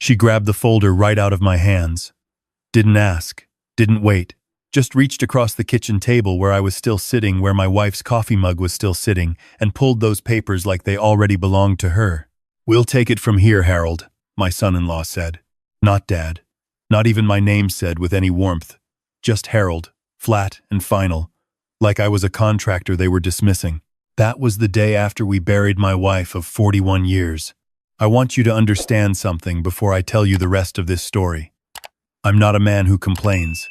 She grabbed the folder right out of my hands. Didn't ask, didn't wait, just reached across the kitchen table where I was still sitting, where my wife's coffee mug was still sitting, and pulled those papers like they already belonged to her. "We'll take it from here, Harold," my son-in-law said. Not Dad. Not even my name said with any warmth. Just Harold, flat and final, like I was a contractor they were dismissing. That was the day after we buried my wife of 41 years. I want you to understand something before I tell you the rest of this story. I'm not a man who complains.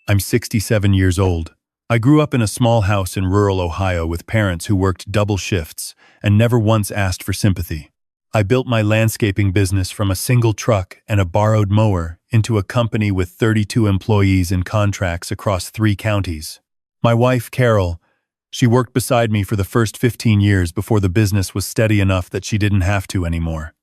I'm 67 years old. I grew up in a small house in rural Ohio with parents who worked double shifts and never once asked for sympathy. I built my landscaping business from a single truck and a borrowed mower into a company with 32 employees and contracts across 3 counties. My wife, Carol, she worked beside me for the first 15 years before the business was steady enough that she didn't have to anymore.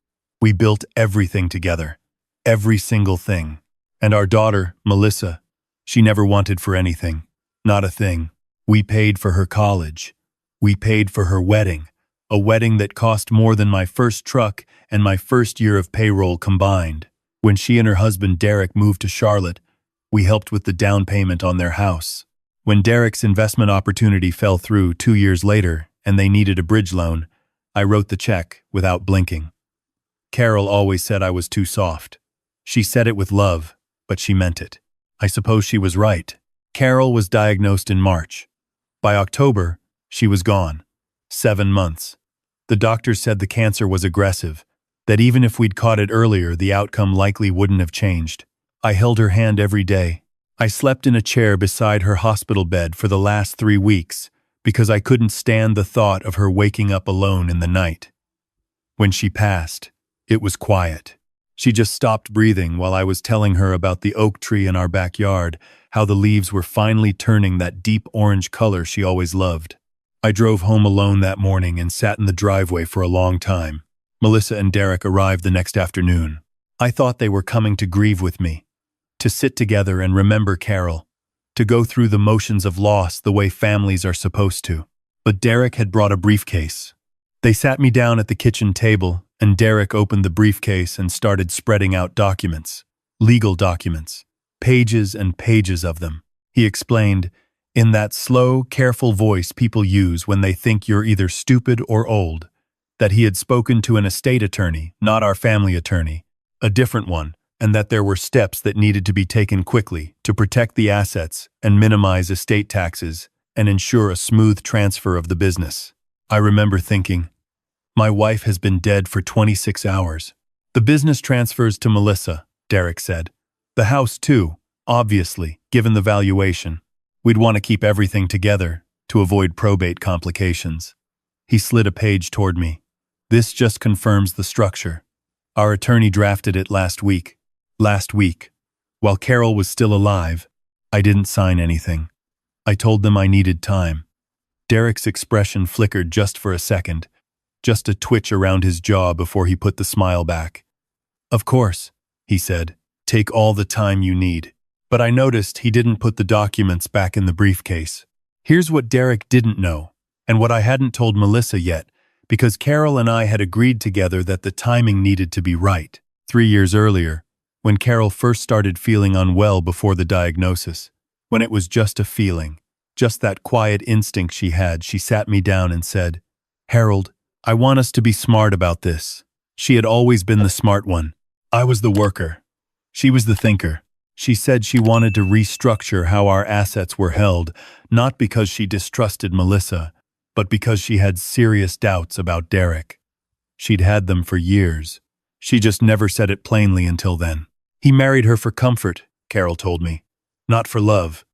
We built everything together, every single thing. And our daughter, Melissa, she never wanted for anything, not a thing. We paid for her college. We paid for her wedding, a wedding that cost more than my first truck and my first year of payroll combined. When she and her husband Derek moved to Charlotte, we helped with the down payment on their house. When Derek's investment opportunity fell through 2 years later and they needed a bridge loan, I wrote the check without blinking. Carol always said I was too soft. She said it with love, but she meant it. I suppose she was right. Carol was diagnosed in March. By October, she was gone. 7 months. The doctors said the cancer was aggressive, that even if we'd caught it earlier, the outcome likely wouldn't have changed. I held her hand every day. I slept in a chair beside her hospital bed for the last 3 weeks because I couldn't stand the thought of her waking up alone in the night. When she passed, it was quiet. She just stopped breathing while I was telling her about the oak tree in our backyard, how the leaves were finally turning that deep orange color she always loved. I drove home alone that morning and sat in the driveway for a long time. Melissa and Derek arrived the next afternoon. I thought they were coming to grieve with me, to sit together and remember Carol, to go through the motions of loss the way families are supposed to. But Derek had brought a briefcase. They sat me down at the kitchen table, and Derek opened the briefcase and started spreading out documents, legal documents, pages and pages of them. He explained, in that slow, careful voice people use when they think you're either stupid or old, that he had spoken to an estate attorney, not our family attorney, a different one, and that there were steps that needed to be taken quickly to protect the assets and minimize estate taxes and ensure a smooth transfer of the business. I remember thinking, my wife has been dead for 26 hours. The business transfers to Melissa, Derek said. The house too, obviously, given the valuation. We'd want to keep everything together to avoid probate complications. He slid a page toward me. This just confirms the structure. Our attorney drafted it last week. While Carol was still alive, I didn't sign anything. I told them I needed time. Derek's expression flickered just for a second, just a twitch around his jaw before he put the smile back. Of course, he said, take all the time you need. But I noticed he didn't put the documents back in the briefcase. Here's what Derek didn't know, and what I hadn't told Melissa yet, because Carol and I had agreed together that the timing needed to be right. 3 years earlier, when Carol first started feeling unwell before the diagnosis, when it was just a feeling, just that quiet instinct she had, she sat me down and said, Harold, I want us to be smart about this. She had always been the smart one. I was the worker. She was the thinker. She said she wanted to restructure how our assets were held, not because she distrusted Melissa, but because she had serious doubts about Derek. She'd had them for years. She just never said it plainly until then. He married her for comfort, Carol told me, not for love.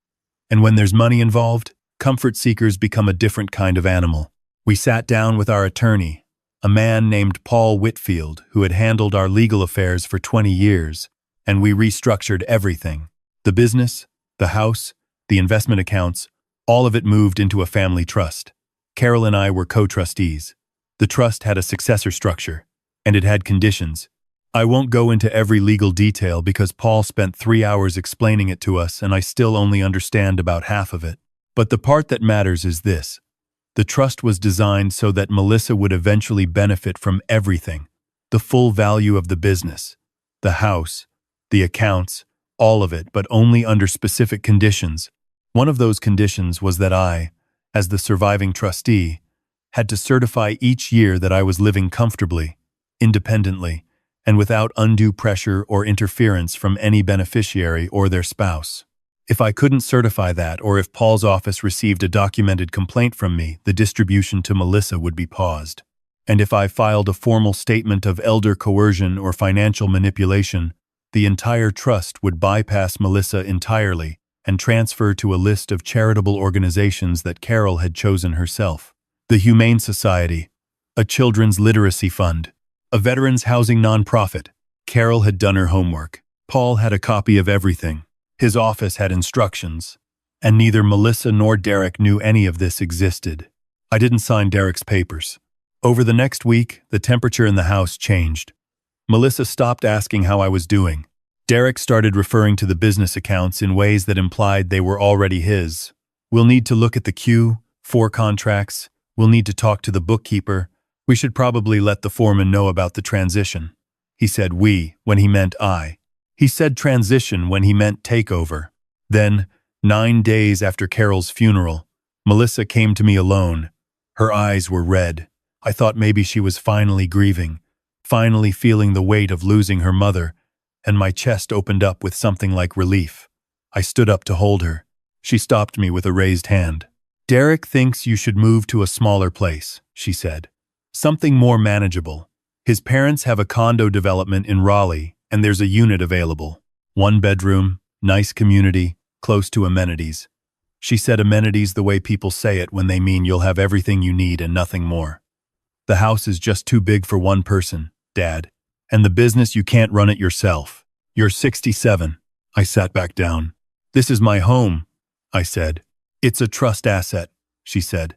And when there's money involved, comfort seekers become a different kind of animal. We sat down with our attorney, a man named Paul Whitfield, who had handled our legal affairs for 20 years, and we restructured everything. The business, the house, the investment accounts, all of it moved into a family trust. Carol and I were co-trustees. The trust had a successor structure, and it had conditions. I won't go into every legal detail because Paul spent 3 hours explaining it to us and I still only understand about half of it. But the part that matters is this. The trust was designed so that Melissa would eventually benefit from everything, the full value of the business, The house, the accounts, all of it, but only under specific conditions. One of those conditions was that I, as the surviving trustee, had to certify each year that I was living comfortably, independently, and without undue pressure or interference from any beneficiary or their spouse. If I couldn't certify that, or if Paul's office received a documented complaint from me, the distribution to Melissa would be paused. And if I filed a formal statement of elder coercion or financial manipulation, the entire trust would bypass Melissa entirely and transfer to a list of charitable organizations that Carol had chosen herself. The Humane Society, a children's literacy fund, a veterans housing nonprofit. Carol had done her homework. Paul had a copy of everything. His office had instructions, and neither Melissa nor Derek knew any of this existed. I didn't sign Derek's papers. Over the next week, the temperature in the house changed. Melissa stopped asking how I was doing. Derek started referring to the business accounts in ways that implied they were already his. We'll need to look at the Q4 contracts. We'll need to talk to the bookkeeper. We should probably let the foreman know about the transition. He said we when he meant I. He said transition when he meant takeover. Then, 9 days after Carol's funeral, Melissa came to me alone. Her eyes were red. I thought maybe she was finally grieving, finally feeling the weight of losing her mother, and my chest opened up with something like relief. I stood up to hold her. She stopped me with a raised hand. Derek thinks you should move to a smaller place, she said. Something more manageable. His parents have a condo development in Raleigh, and there's a unit available. 1 bedroom, nice community, close to amenities. She said amenities the way people say it when they mean you'll have everything you need and nothing more. The house is just too big for one person, Dad. And the business, you can't run it yourself. You're 67. I sat back down. This is my home, I said. It's a trust asset, she said.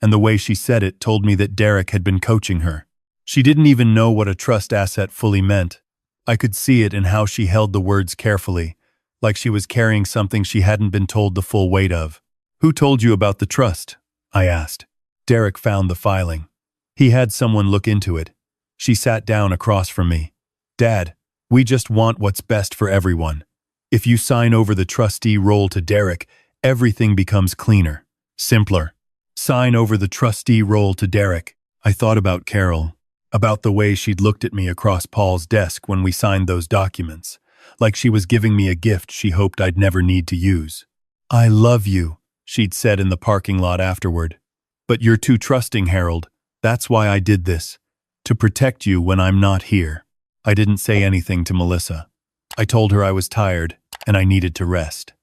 And the way she said it told me that Derek had been coaching her. She didn't even know what a trust asset fully meant. I could see it in how she held the words carefully, like she was carrying something she hadn't been told the full weight of. Who told you about the trust? I asked. Derek found the filing. He had someone look into it. She sat down across from me. Dad, we just want what's best for everyone. If you sign over the trustee role to Derek, everything becomes cleaner, simpler. Sign over the trustee role to Derek. I thought about Carol, about the way she'd looked at me across Paul's desk when we signed those documents, like she was giving me a gift she hoped I'd never need to use. I love you, she'd said in the parking lot afterward. But you're too trusting, Harold. That's why I did this. To protect you when I'm not here. I didn't say anything to Melissa. I told her I was tired and I needed to rest.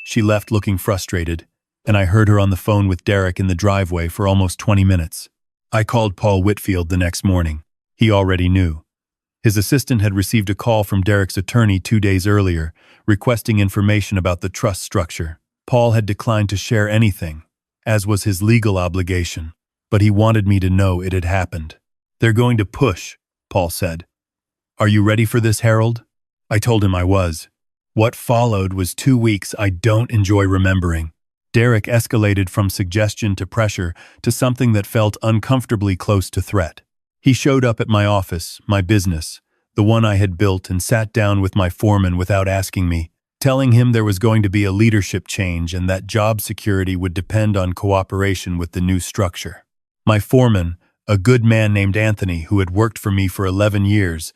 She left looking frustrated, and I heard her on the phone with Derek in the driveway for almost 20 minutes. I called Paul Whitfield the next morning. He already knew. His assistant had received a call from Derek's attorney 2 days earlier, requesting information about the trust structure. Paul had declined to share anything, as was his legal obligation, but he wanted me to know it had happened. They're going to push, Paul said. Are you ready for this, Harold? I told him I was. What followed was 2 weeks I don't enjoy remembering. Derek escalated from suggestion to pressure to something that felt uncomfortably close to threat. He showed up at my office, my business, the one I had built, and sat down with my foreman without asking me, telling him there was going to be a leadership change and that job security would depend on cooperation with the new structure. My foreman, a good man named Anthony who had worked for me for 11 years,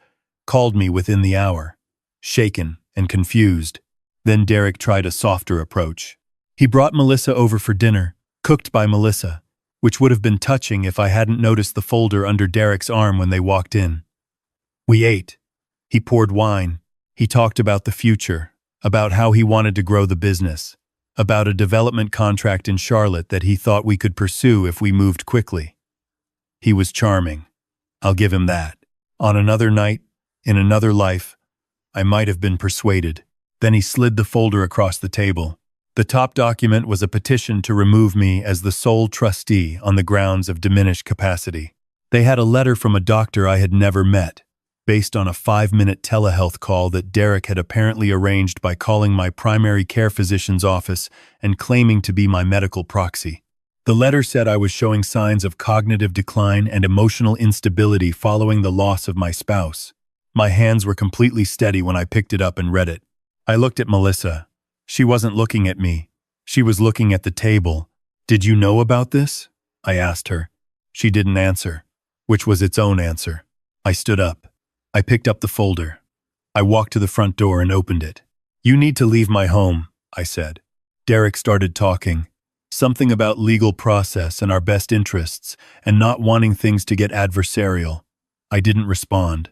called me within the hour, shaken and confused. Then Derek tried a softer approach. He brought Melissa over for dinner, cooked by Melissa, which would have been touching if I hadn't noticed the folder under Derek's arm when they walked in. We ate. He poured wine. He talked about the future, about how he wanted to grow the business, about a development contract in Charlotte that he thought we could pursue if we moved quickly. He was charming. I'll give him that. On another night, in another life, I might have been persuaded. Then he slid the folder across the table. The top document was a petition to remove me as the sole trustee on the grounds of diminished capacity. They had a letter from a doctor I had never met, based on a 5-minute telehealth call that Derek had apparently arranged by calling my primary care physician's office and claiming to be my medical proxy. The letter said I was showing signs of cognitive decline and emotional instability following the loss of my spouse. My hands were completely steady when I picked it up and read it. I looked at Melissa. She wasn't looking at me. She was looking at the table. "Did you know about this?" I asked her. She didn't answer, which was its own answer. I stood up. I picked up the folder. I walked to the front door and opened it. "You need to leave my home," I said. Derek started talking. Something about legal process and our best interests, and not wanting things to get adversarial. I didn't respond.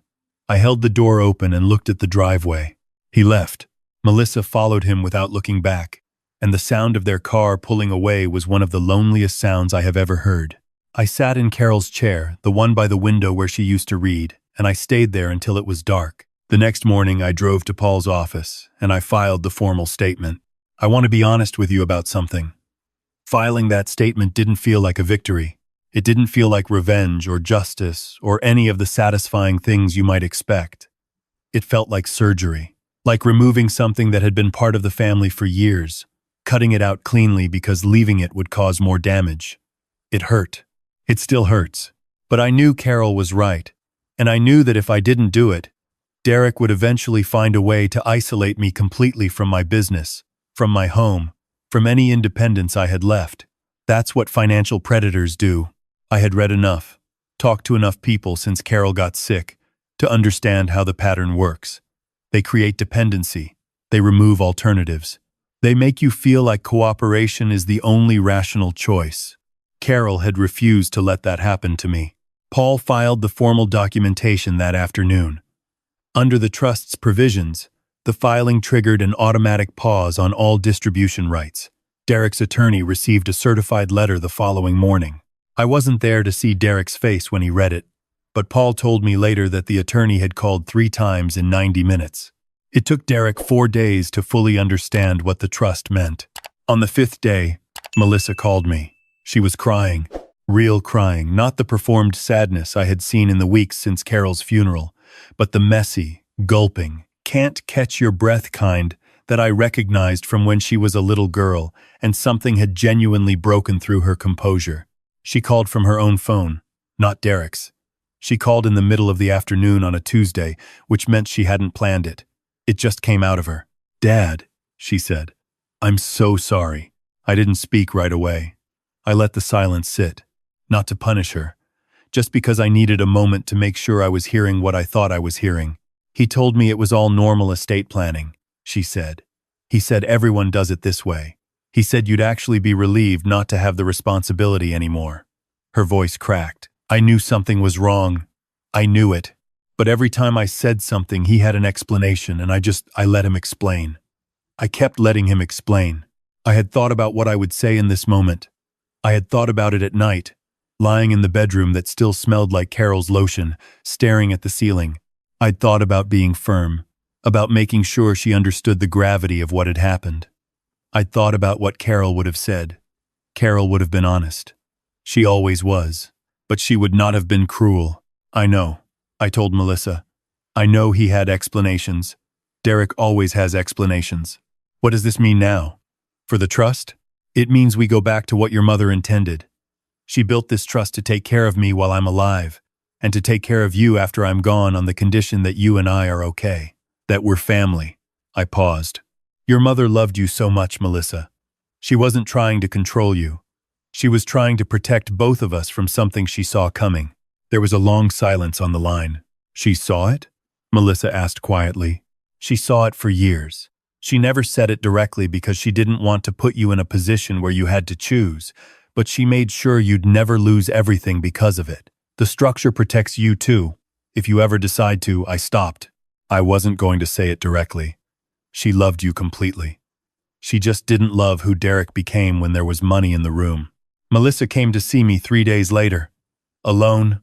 I held the door open and looked at the driveway. He left. Melissa followed him without looking back, and the sound of their car pulling away was one of the loneliest sounds I have ever heard. I sat in Carol's chair, the one by the window where she used to read, and I stayed there until it was dark. The next morning I drove to Paul's office, and I filed the formal statement. "I want to be honest with you about something." Filing that statement didn't feel like a victory. It didn't feel like revenge or justice or any of the satisfying things you might expect. It felt like surgery, like removing something that had been part of the family for years, cutting it out cleanly because leaving it would cause more damage. It hurt. It still hurts. But I knew Carol was right, and I knew that if I didn't do it, Derek would eventually find a way to isolate me completely from my business, from my home, from any independence I had left. That's what financial predators do. I had read enough, talked to enough people since Carol got sick, to understand how the pattern works. They create dependency. They remove alternatives. They make you feel like cooperation is the only rational choice. Carol had refused to let that happen to me. Paul filed the formal documentation that afternoon. Under the trust's provisions, the filing triggered an automatic pause on all distribution rights. Derek's attorney received a certified letter the following morning. I wasn't there to see Derek's face when he read it, but Paul told me later that the attorney had called 3 times in 90 minutes. It took Derek 4 days to fully understand what the trust meant. On the 5th day, Melissa called me. She was crying, real crying, not the performed sadness I had seen in the weeks since Carol's funeral, but the messy, gulping, can't catch your breath kind that I recognized from when she was a little girl, and something had genuinely broken through her composure. She called from her own phone, not Derek's. She called in the middle of the afternoon on a Tuesday, which meant she hadn't planned it. It just came out of her. "Dad," she said, "I'm so sorry. I didn't speak right away. I let the silence sit, not to punish her, just because I needed a moment to make sure I was hearing what I thought I was hearing. He told me it was all normal estate planning," she said. "He said everyone does it this way. He said you'd actually be relieved not to have the responsibility anymore." Her voice cracked. I knew something was wrong. I knew it. But every time I said something, he had an explanation, and I let him explain. I kept letting him explain. I had thought about what I would say in this moment. I had thought about it at night, lying in the bedroom that still smelled like Carol's lotion, staring at the ceiling. I'd thought about being firm, about making sure she understood the gravity of what had happened. I'd thought about what Carol would have said. Carol would have been honest. She always was. But she would not have been cruel. "I know," I told Melissa. "I know he had explanations. Derek always has explanations. What does this mean now? For the trust? It means we go back to what your mother intended. She built this trust to take care of me while I'm alive, and to take care of you after I'm gone on the condition that you and I are okay, that we're family." I paused. "Your mother loved you so much, Melissa. She wasn't trying to control you. She was trying to protect both of us from something she saw coming." There was a long silence on the line. "She saw it?" Melissa asked quietly. "She saw it for years. She never said it directly because she didn't want to put you in a position where you had to choose, but she made sure you'd never lose everything because of it. The structure protects you too. If you ever decide to," I stopped. I wasn't going to say it directly. "She loved you completely. She just didn't love who Derek became when there was money in the room." Melissa came to see me 3 days later. Alone,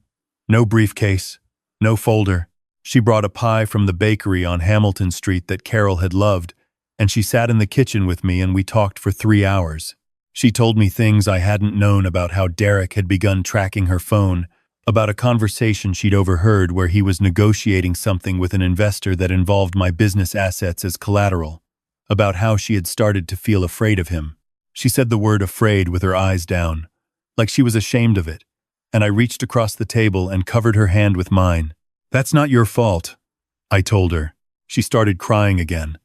no briefcase, no folder. She brought a pie from the bakery on Hamilton Street that Carol had loved, and she sat in the kitchen with me and we talked for 3 hours. She told me things I hadn't known about how Derek had begun tracking her phone, about a conversation she'd overheard where he was negotiating something with an investor that involved my business assets as collateral, about how she had started to feel afraid of him. She said the word afraid with her eyes down, like she was ashamed of it, and I reached across the table and covered her hand with mine. "That's not your fault," I told her. She started crying again.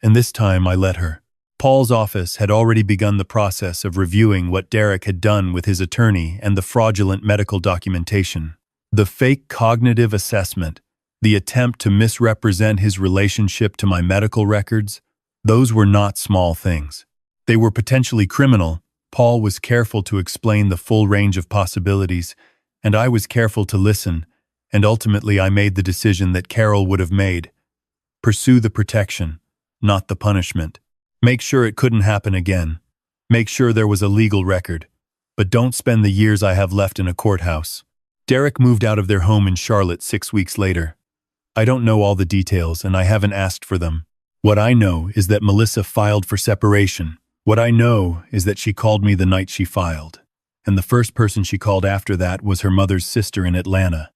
And this time I let her. Paul's office had already begun the process of reviewing what Derek had done with his attorney and the fraudulent medical documentation. The fake cognitive assessment, the attempt to misrepresent his relationship to my medical records, those were not small things. They were potentially criminal. Paul was careful to explain the full range of possibilities, and I was careful to listen, and ultimately I made the decision that Carol would have made. Pursue the protection, not the punishment. Make sure it couldn't happen again. Make sure there was a legal record. But don't spend the years I have left in a courthouse. Derek moved out of their home in Charlotte 6 weeks later. I don't know all the details, and I haven't asked for them. What I know is that Melissa filed for separation. What I know is that she called me the night she filed. And the first person she called after that was her mother's sister in Atlanta.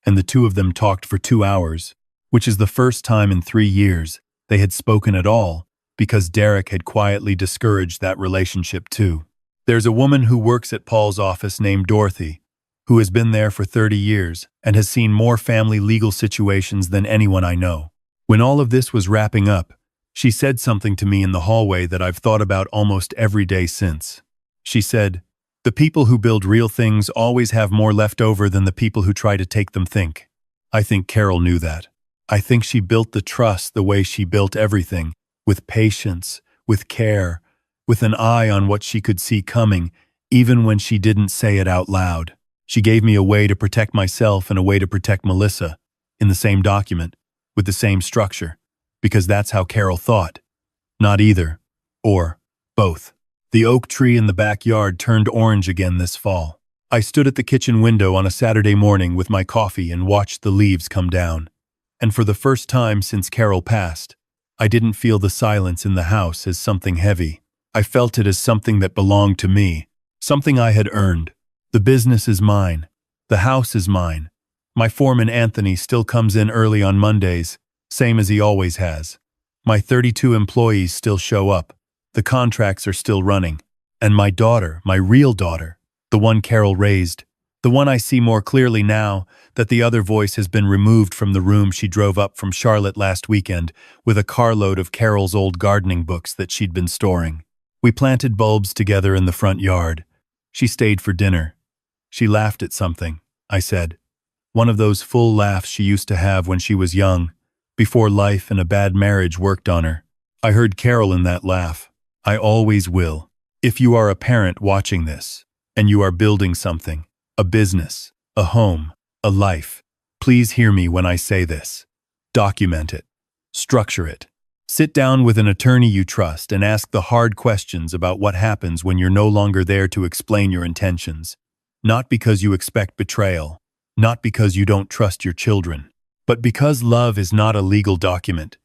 And the two of them talked for 2 hours, which is the first time in 3 years they had spoken at all, because Derek had quietly discouraged that relationship too. There's a woman who works at Paul's office named Dorothy, who has been there for 30 years and has seen more family legal situations than anyone I know. When all of this was wrapping up, she said something to me in the hallway that I've thought about almost every day since. She said, "The people who build real things always have more left over than the people who try to take them think." I think Carol knew that. I think she built the trust the way she built everything, with patience, with care, with an eye on what she could see coming, even when she didn't say it out loud. She gave me a way to protect myself and a way to protect Melissa, in the same document, with the same structure, because that's how Carol thought. Not either, or both. The oak tree in the backyard turned orange again this fall. I stood at the kitchen window on a Saturday morning with my coffee and watched the leaves come down. And for the first time since Carol passed, I didn't feel the silence in the house as something heavy. I felt it as something that belonged to me, something I had earned. The business is mine. The house is mine. My foreman Anthony still comes in early on Mondays, same as he always has. My 32 employees still show up. The contracts are still running. And my daughter, my real daughter, the one Carol raised, the one I see more clearly now that the other voice has been removed from the room she drove up from Charlotte last weekend with a carload of Carol's old gardening books that she'd been storing. We planted bulbs together in the front yard. She stayed for dinner. She laughed at something, I said. One of those full laughs she used to have when she was young, before life and a bad marriage worked on her. I heard Carol in that laugh. I always will. If you are a parent watching this, and you are building something, a business, a home, a life, please hear me when I say this. Document it. Structure it. Sit down with an attorney you trust and ask the hard questions about what happens when you're no longer there to explain your intentions. Not because you expect betrayal, not because you don't trust your children, but because love is not a legal document,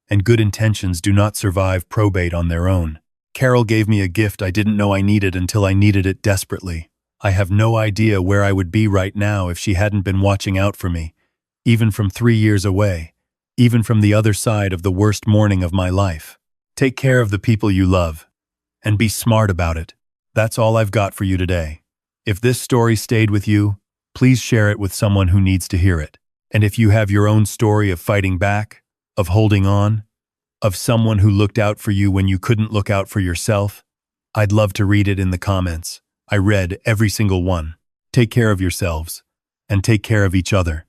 and good intentions do not survive probate on their own. Carol gave me a gift I didn't know I needed until I needed it desperately. I have no idea where I would be right now if she hadn't been watching out for me, even from 3 years away, even from the other side of the worst morning of my life. Take care of the people you love, and be smart about it. That's all I've got for you today. If this story stayed with you, please share it with someone who needs to hear it. And if you have your own story of fighting back, of holding on, of someone who looked out for you when you couldn't look out for yourself, I'd love to read it in the comments. I read every single one. Take care of yourselves, and take care of each other.